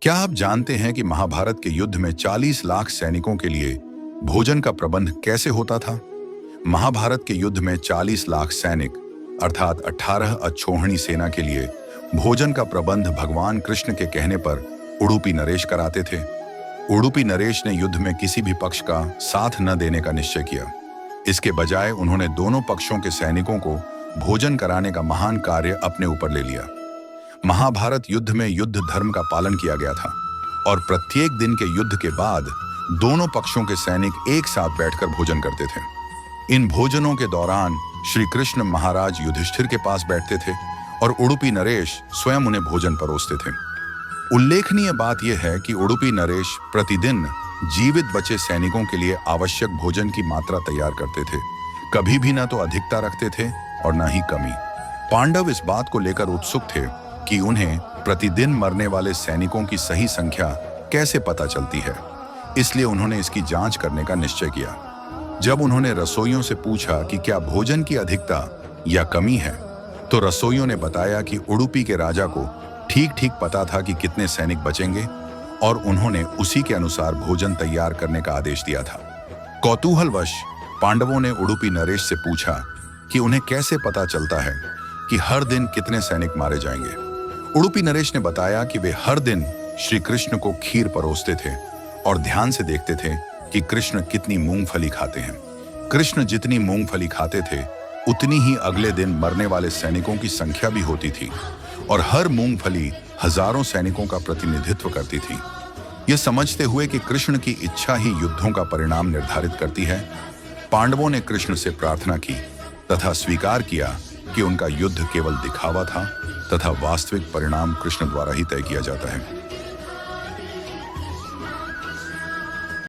क्या आप जानते हैं कि महाभारत के युद्ध में 40 लाख सैनिकों के लिए भोजन का प्रबंध कैसे होता था? महाभारत के युद्ध में 40 लाख सैनिक अर्थात 18 अक्षौहिणी सेना के लिए भोजन का प्रबंध भगवान कृष्ण के कहने पर उडुपी नरेश कराते थे। उडुपी नरेश ने युद्ध में किसी भी पक्ष का साथ न देने का निश्चय किया। इसके बजाय उन्होंने दोनों पक्षों के सैनिकों को भोजन कराने का महान कार्य अपने ऊपर ले लिया। महाभारत युद्ध में युद्ध धर्म का पालन किया गया था और प्रत्येक दिन के युद्ध के बाद दोनों पक्षों के सैनिक एक साथ बैठकर भोजन करते थे। इन भोजनों के दौरान श्री कृष्ण महाराज युधिष्ठिर के पास बैठते थे और उडुपी नरेश स्वयं उन्हें भोजन परोसते थे। उल्लेखनीय बात यह है कि उडुपी नरेश प्रतिदिन जीवित बचे सैनिकों के लिए आवश्यक भोजन की मात्रा तैयार करते थे। कभी भी न तो अधिकता रखते थे और न ही कमी। पांडव इस बात को लेकर उत्सुक थे कि उन्हें प्रतिदिन मरने वाले सैनिकों की सही संख्या कैसे पता चलती है, इसलिए उन्होंने इसकी जांच करने का निश्चय किया। जब उन्होंने रसोइयों से पूछा कि क्या भोजन की अधिकता या कमी है, तो रसोइयों ने बताया कि उडुपी के राजा को ठीक ठीक पता था कि कितने सैनिक बचेंगे और उन्होंने उसी के अनुसार भोजन तैयार करने का आदेश दिया था। कौतूहलवश पांडवों ने उडुपी नरेश से पूछा कि उन्हें कैसे पता चलता है कि हर दिन कितने सैनिक मारे जाएंगे। उडुपी नरेश ने बताया कि वे हर दिन श्री कृष्ण को खीर परोसते थे और ध्यान से देखते थे कि कृष्ण कितनी मूंगफली खाते हैं। कृष्ण जितनी मूंगफली खाते थे उतनी ही अगले दिन मरने वाले सैनिकों की संख्या भी होती थी और हर मूंगफली हजारों सैनिकों का प्रतिनिधित्व करती थी। यह समझते हुए कि कृष्ण की इच्छा ही युद्धों का परिणाम निर्धारित करती है, पांडवों ने कृष्ण से प्रार्थना की तथा स्वीकार किया कि उनका युद्ध केवल दिखावा था तथा वास्तविक परिणाम कृष्ण द्वारा ही तय किया जाता है।